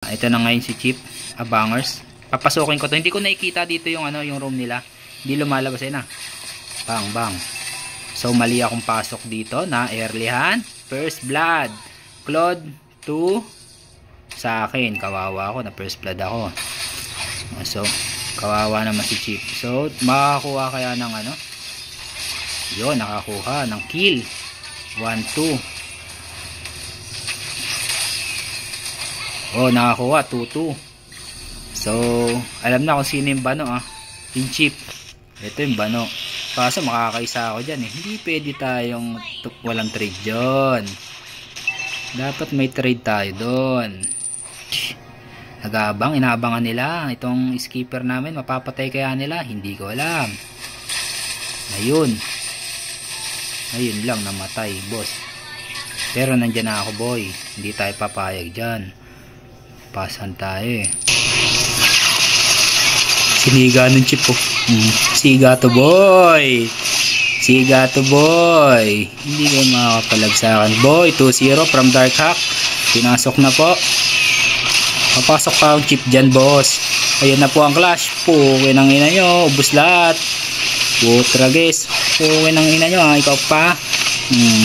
Ito na ngayon si Chip Abangers. Papasukin ko to. Hindi ko nakikita dito yung ano, yung room nila. Hindi lumalabas na. Bang bang. So mali akong pasok dito na earlyhan. First blood. Claude 2 sa akin. Kawawa ako na first blood ako. So kawawa naman si Chip. So makakakuha kaya ng ano? Yun, nakakuha ng kill. 1-2. Oh, nakakuha 2-2. So, alam na kung sino yung bano yung Chip. Ito yung bano. Kaso makakaisa ako dyan eh. Hindi pwede tayong walang trade dyan. Dapat may trade tayo doon. Nag-aabang, inaabangan nila. Itong skipper namin, mapapatay kaya nila? Hindi ko alam. Ayun. Ayun lang, namatay, boss. Pero nandyan na ako, boy. Hindi tayo papayag dyan. Pasan tayo eh. Siniga ng Chip po. Siga to boy. Siga to boy. Hindi kayo makakapalag sa akin. Boy, 2-0 from Dark Hack. Pinasok na po. Papasok pa ang Chip dyan, boss. Ayun na po ang clash. Pukin ang ina nyo. Ubus lahat. Putra guys. Pukin ang ina nyo. Ikaw pa.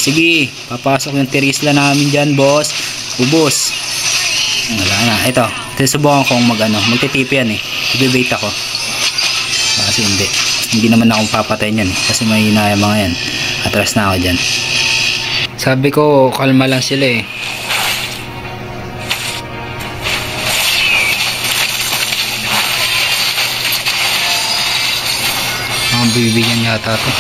Sige. Papasok yung Terisla namin dyan, boss. Ubus. Wala na. Ito. Susubukan kong magtitip yan eh. Ibibait ako. Kasi hindi naman akong papatay yan eh. Kasi mahina yung mga yan. Atras na ako dyan. Sabi ko kalma lang sila eh. Bibigyan yata ito.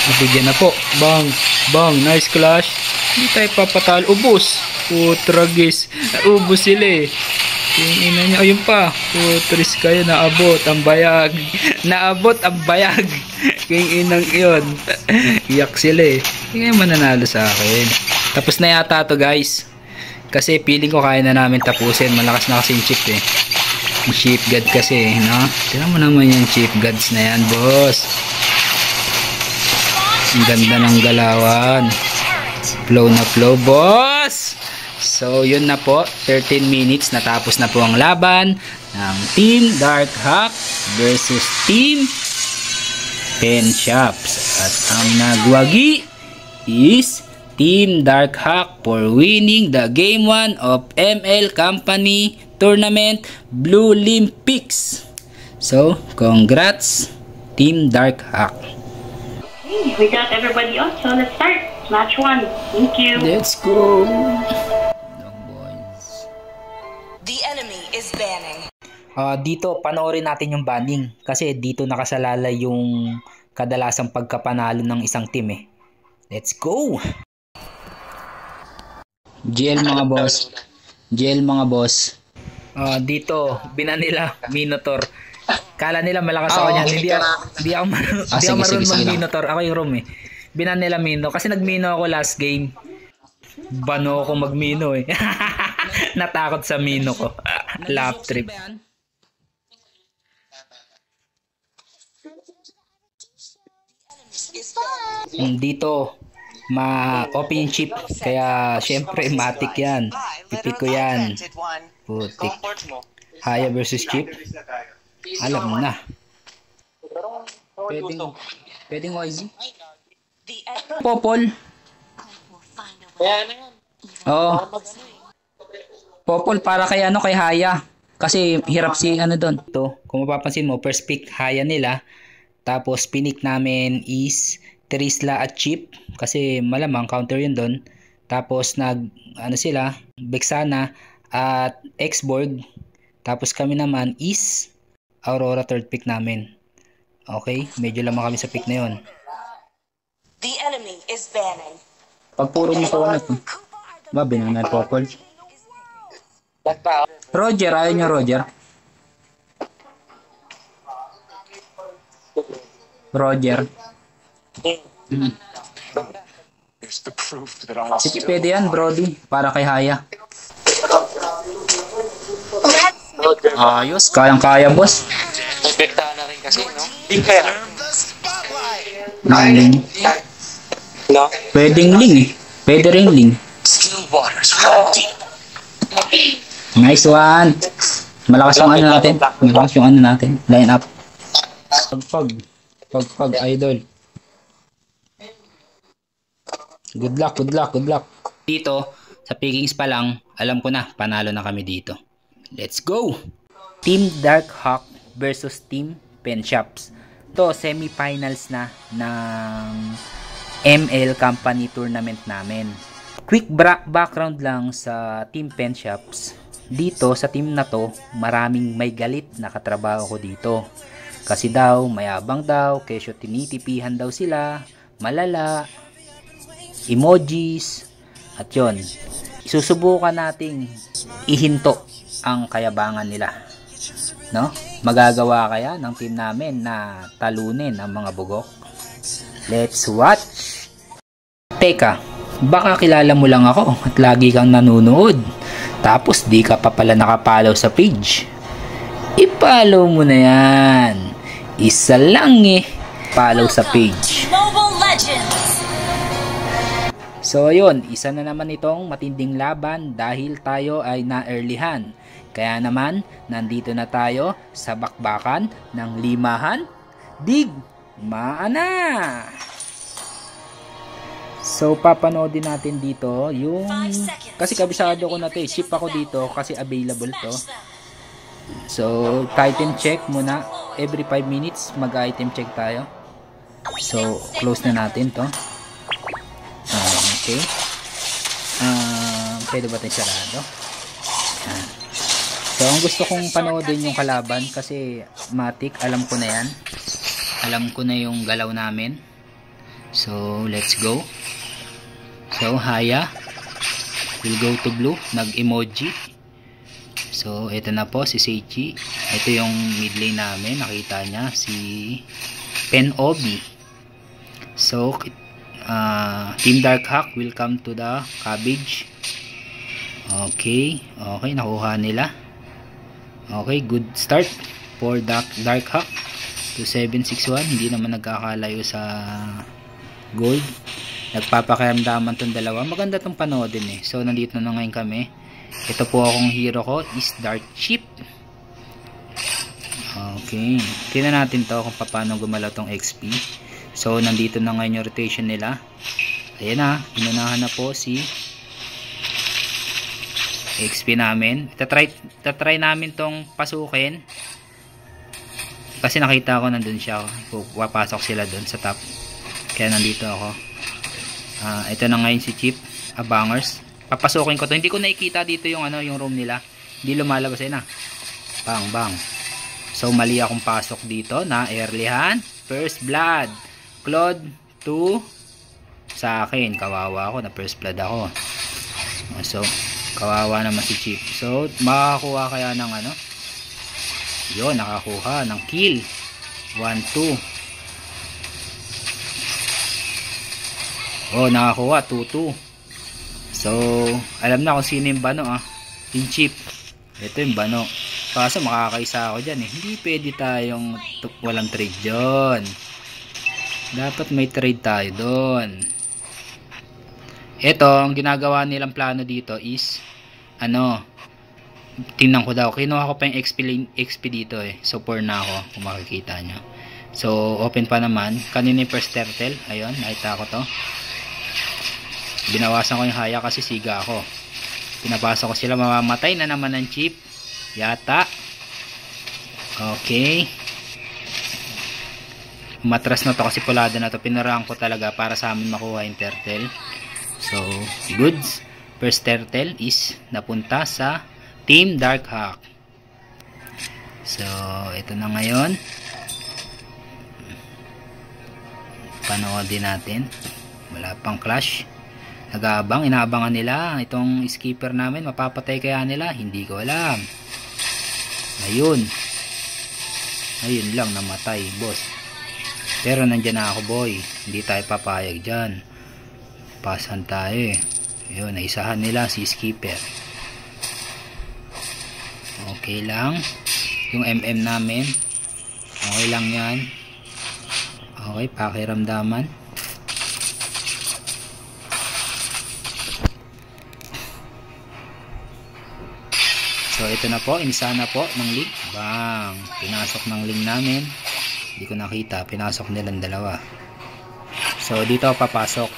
Bibigyan na po. Bang. Bang. Nice clash. Hindi tayo papatalo. Ubus. Putra guys. Ubus sila eh. Yung ina nyo. Ayun pa. Putris kayo. Naabot ang bayag. Naabot ang bayag. Yung inang yun. Iyak sila eh. Hindi kayo mananalo sa akin. Tapos na yata to guys. Kasi feeling ko kaya na namin tapusin. Malakas na kasi yung Chip eh. Yung Chip God kasi no? Tignan mo naman yung Chip Gods na yan boss. Ang ganda ng galawan. Flow na flow boss. So yun na po, 13 minutes natapos na po ang laban ng Team Dark Hack versus Team Pen Shops. At ang nagwagi is Team Dark Hack for winning the Game 1 of ML Company Tournament Blue Olympics. So, congrats Team Dark Hack. We got everybody up, so let's start. Match 1. Thank you. Let's go. The enemy is banning. Dito panoorin natin yung banning kasi dito nakasalalay yung kadalasang pagkapanalo ng isang team eh. Let's go. GL mga boss. GL mga boss. Dito binan nila Minotaur. Kala nila malakas ako niyan. Hindi ako marunong mag-Minotaur. Ako yung room eh. Binan nila Mino kasi nag-Mino ako last game. Bano ako mag-Mino eh. Natakot sa Mino ko. Lap trip. Dito ma-open yung Chip kaya syempre matic yan. Pipik ko yan. Putik. Haya versus Chip. Alam mo na. Pwedeng YZ. Popol. Oh. Popol para kay kay Haya. Kasi hirap si doon. To, kung mapapansin mo, first pick Haya nila. Tapos pinik namin is Terisla at Chip kasi malamang counter yun doon. Tapos sila, Vexana at Xborg. Tapos kami naman is Aurora third pick namin. Okay, medyo lamang kami sa pick na yon. The enemy is banning. Pag puro mo ko na to. Binan na Popol. Roger, ayaw niya Roger. Roger. Sige, pwede yan, Brody. Para kay Haya. Ayos, kayang-kaya, boss. Epektahan na rin kasi, no? Ling. No? Pwedeng ling eh. Pwede rin ling. Still waters run deep. Nice one. Malakas yung ano natin. Malakas yung ano natin. Line up. Pag idol. Good luck. Dito, sa pickings pa lang, alam ko na, panalo na kami dito. Let's go! Team Dark Hawk versus Team Penshops. To semifinals na ng ML Company Tournament namin. Quick background lang sa Team Penshops. Dito sa team na to, maraming may galit na katrabaho ko dito. Kasi daw, mayabang daw, kesyo tinitipihan daw sila, malala, emojis, at yon. Isusubukan nating ihinto ang kayabangan nila. No? Magagawa kaya ng team namin na talunin ang mga bugok? Let's watch! Teka, baka kilala mo lang ako at lagi kang nanonood. Tapos di ka pa pala nakapollow sa page. I-follow mo na yan. Isa lang follow sa page. So yun, isa na naman itong matinding laban dahil tayo ay na-earlyhan. Kaya naman, nandito na tayo sa bakbakan ng limahan. Digmaan na! So papanoodin natin dito yung kasi kabisado ko na to, ship ako dito kasi available to. So item check muna, every 5 minutes mag-item check tayo. So close na natin to. Okay. Pwede ba tayong sarado? So ang gusto kong panoodin yung kalaban kasi matik, alam ko na yan. Alam ko na yung galaw namin. So let's go. So Haya will go to blue, nag-emoji. So ito na po si Seichi. Ito yung mid lane namin, nakita niya si Penobi. So Team Dark Hawk will come to the cabbage. Okay, nakuha nila. Okay, good start for Dark Hawk. 2761, hindi naman nagkakalayo sa gold. Nagpapakiramdaman tong dalawa. Maganda tong panoodin So nandito na ngayon kami. Ito po akong hero ko is Dark Chip. Okay, tingnan natin to kung paano gumalaw tong XP. So nandito na ngayon yung rotation nila. Ayan na, inunahan na po si XP namin. Tatry namin tong pasukin. Kasi nakita ko nandun siya. Papasok sila dun sa top. Kaya nandito ako. Ito na ngayon si Chip. Abangers. Papasukin ko to. Hindi ko nakikita dito yung yung room nila. Hindi lumalabas na. Bang. So mali akong pasok dito na earlyhan. First blood. Claude 2 sa akin. Kawawa ako na first blood ako. So kawawa naman si Chip. So makakuha kaya ng yun, nakakuha ng kill. 1-2. Oh, nakakuha 2-2. So alam na kung sino yung bano yung Chip. Ito yung bano. Kaso makakaisa ako dyan Hindi pwede tayong walang trade dyan. Dapat may trade tayo doon. Ito, ang ginagawa nilang plano dito is tingnan ko daw. Kinuha ko pa yung XP dito So 4 na ako kung makikita nyo. So open pa naman. Kanina yung first turtle. Ayun, nakita ko to. Binawasan ko yung Haya kasi siga ako. Pinapasa ko sila, mamamatay na naman ng Chip. Yata. Okay. Matras na to kasi pulada na to. Pinaraan ko talaga para sa amin makuha yung turtle. So, goods. First turtle is napunta sa Team Dark Hawk. So, ito na ngayon. Panoodin natin. Wala pang clash. Nag-aabang, inaabangan nila itong skipper namin, mapapatay kaya nila, hindi ko alam. Ayun lang, namatay boss. Pero nandyan na ako boy, hindi tayo papayag dyan. Pasan tayo Ayun, naisahan nila si skipper. Okay lang yung MM namin, okay lang yan. Okay, pakiramdaman. So ito na po, inisa na po ng link. Bang! Pinasok ng link namin. Hindi ko nakita, pinasok nilang dalawa. So dito ako papasok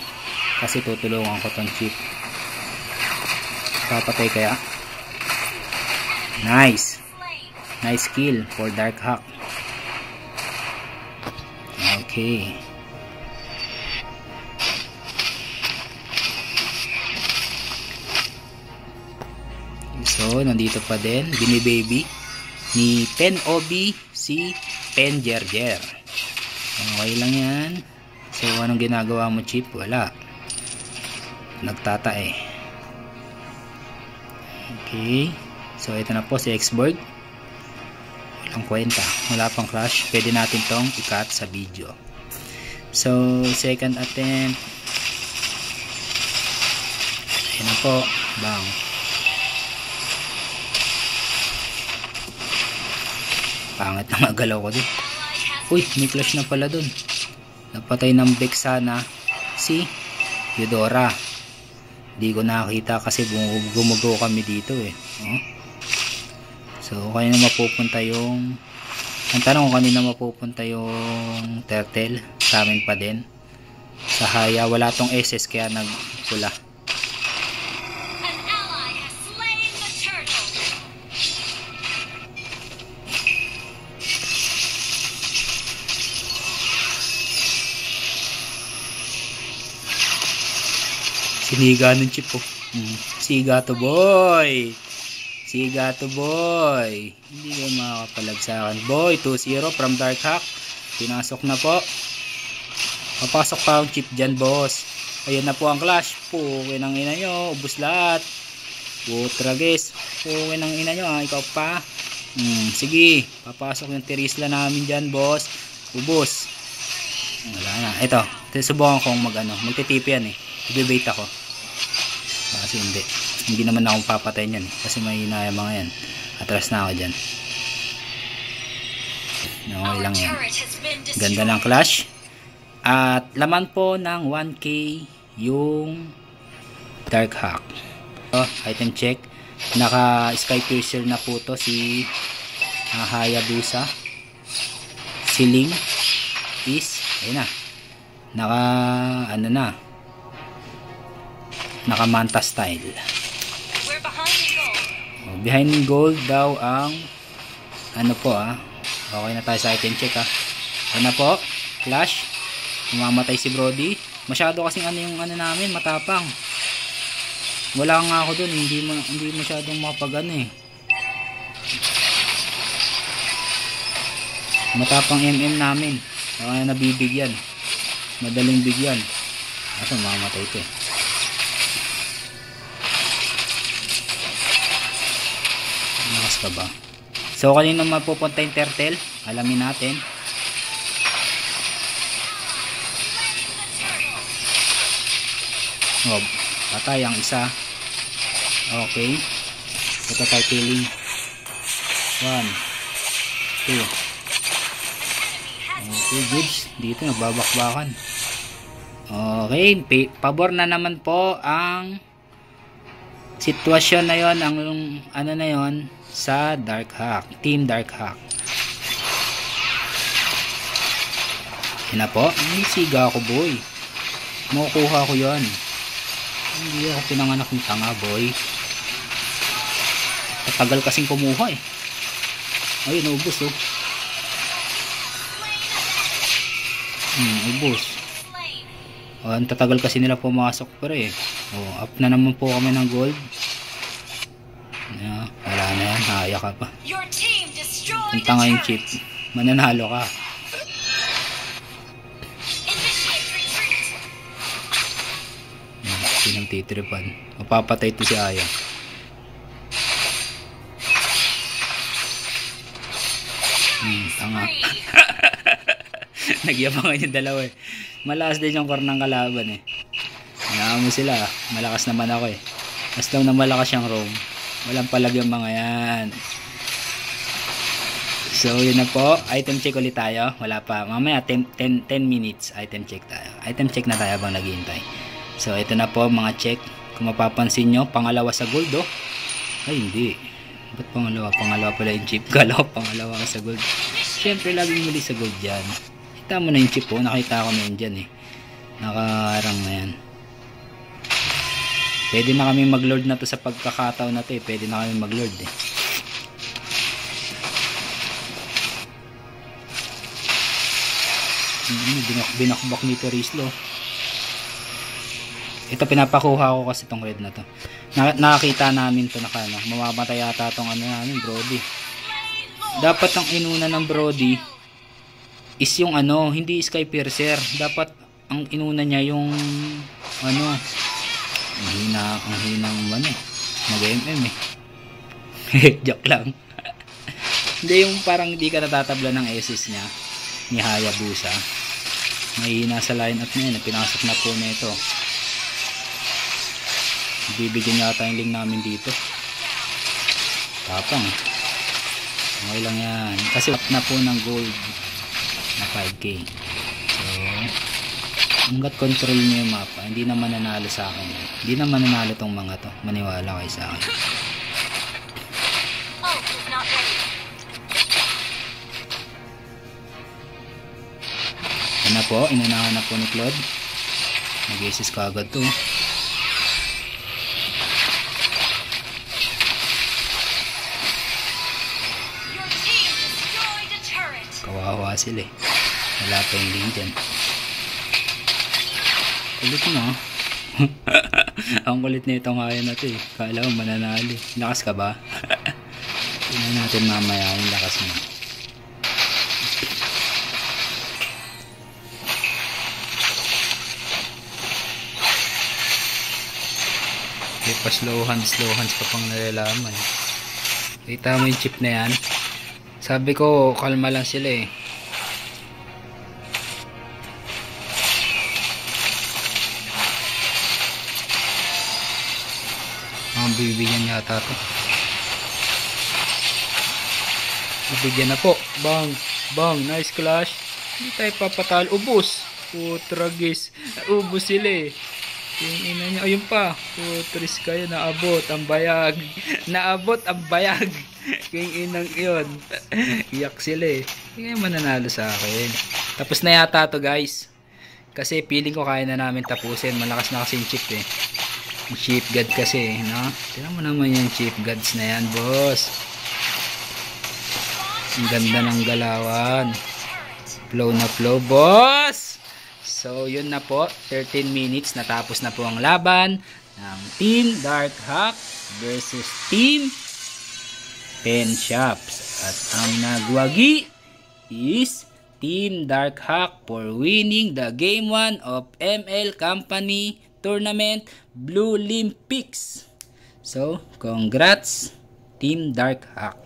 kasi tutulungan ko tong chip. Papatay kaya? Nice! Nice kill for Dark Hack. Okay. So, nandito pa din, binibaby ni Pen Obi si Pen Gerger. Okay lang yan. So, anong ginagawa mo, Chip? Wala. Nagtatae. Okay. So, ito na po si Xborg. Walang kwenta. Wala pang crash. Pwede natin tong i-cut sa video. So, second attempt. Ayan na po. Bang. Pangit na magalaw ko din. Uy, may clash na pala dun. Napatay ng Bex sana si Eudora. Di ko nakita kasi gumugo kami dito eh. So, kanina mapupunta yung... Ang tanong kung kanina mapupunta yung turtle. Sa amin pa din. Sa Haya, wala tong SS kaya nagpula. Siniga ng chip po. Siga to boy. Siga to boy. Hindi kayo makakapalag sa akin. Boy, 2-0 from Dark Hack. Pinasok na po. Papasok pa ang chip dyan, boss. Ayan na po ang clash. Pukin ang ina nyo. Ubus lahat. Putragis. Pukin ang ina nyo. Ikaw pa. Sige. Papasok yung Terisla namin dyan, boss. Ubus. Wala na. Ito. Subukan kong magtitip yan eh. I-debate ako. Kasi hindi naman akong papatay niyan eh. Kasi may hinaya mga yan. Atras na ako dyan. Okay lang yan. Ganda ng clash. At laman po ng 1K yung Dark Hack. So, item check. Naka Sky Piercer na po to si Hayabusa. Si Ling is ayun na. Naka manta style. Behind gold daw ang okay na tayo sa item check Ano po? Clash. Mamamatay si Brody. Masyado kasing yung namin matapang. Wala nga ako dun. Hindi masyadong makapag matapang MM namin. Kaya nabibigyan. Madaling bigyan. Kaso mamamatay ito Nakas ka ba? So kanina mapupunta yung turtle. Alamin natin. Patay ang isa. Okay. Ito tayo killing. 1 2. Okay, goods. Dito nagbabakbakan. Okay, pabor na naman po ang sitwasyon na yon, ang na yon sa Dark Hack, Team Dark Hack. Yan na po. Ay, siga ako, boy. Makukuha ko yon. Hindi ako pinanganak ng tanga, boy. Katagal kasing kumuha eh. Ayun, ubos ubos. Ang tatagal kasi nila pumasok pero up na naman po kami ng gold. Wala na yan, haya ka pa. Ang tanga yung chip. Mananalo ka. Sinang titripan. Mapapatay to si Aya. Tanga. Nagyabangan yung dalawa eh. Malakas din yung core ng kalaban eh. Hayaan mo sila. Malakas naman ako eh. Mas daw na malakas yung roam. Walang palag yung mga yan. So yun na po. Item check ulit tayo. Wala pa. Mamaya 10 minutes. Item check tayo. Item check na tayo habang naghihintay. So ito na po mga check. Kung mapapansin nyo, pangalawa sa gold Ay hindi. Ba't pangalawa? Pangalawa pala yung chip. Kala ko pangalawa ka sa gold. Siyempre, laging muli sa gold yan. Kita mo na yung chip, oh. Nakita ko na yun dyan, eh. Nakaharang na yan. Pwede na kami mag-lord na to sa pagkakataon na to, eh. Pwede na kami mag-lord, eh. Binakbak ni Perislo. Ito, pinapakuha ko kasi tong red na to. Nakakita namin to na ano, mamamatay yata tong ano namin, Brody. Dapat ang inuna ng Brody is yung ano, hindi Sky Piercer. Dapat ang inuna niya yung ano, ang hinang ano, mag-MM eh. Joke lang. Hindi yung parang hindi ka natatabla ng SS niya ni Hayabusa. Mahina sa line up niya, pinasok na po nito. Bibigyan yata yung link namin dito. Tapang. Okay lang yan. Kasi up na po ng gold na 5k. So, hanggat control niyo yung mapa, hindi naman nanalo sa akin. Hindi naman nanalo tong mga to. Maniwala kayo sa akin. Yan na po. Inunahan na po ni Claude. Nag-assist ka agad to. Kawawa sila eh. Wala pa yung link dyan. Kulit mo. Ang kulit na itong kaya na ito eh. Kala mo mananali. Lakas ka ba? Tingnan natin mamaya yung lakas mo. Okay, pa slow hands pa pang nalalaman. Kita mo yung chip na yan. Sabi ko, kalma lang sila eh. Ang bibigyan yata to. Bibigyan na po. Bang, bang, nice clash. Hindi tayo papatalo. Ubus. Putragis. Ubus sila eh. Yung ina niya, ayun pa. Putris kayo, naabot ang bayag. Naabot ang bayag. Yung inang yun. Iyak sila eh. Hindi mananalo sa akin. Tapos na yata to guys. Kasi feeling ko kaya na namin tapusin. Malakas na kasi yung chip eh. Yung chip god kasi, no? Tignan mo naman yung chip gods na yan, boss. Ang ganda ng galawan. Flow na flow, boss! So, yun na po. 13 minutes. Natapos na po ang laban ng Team Dark Hawk versus Team Pen Shops. At ang nagwagi is Team Dark Hawk for winning the Game 1 of ML Company Tournament Blue Olympics. So, congrats Team Dark Hawk.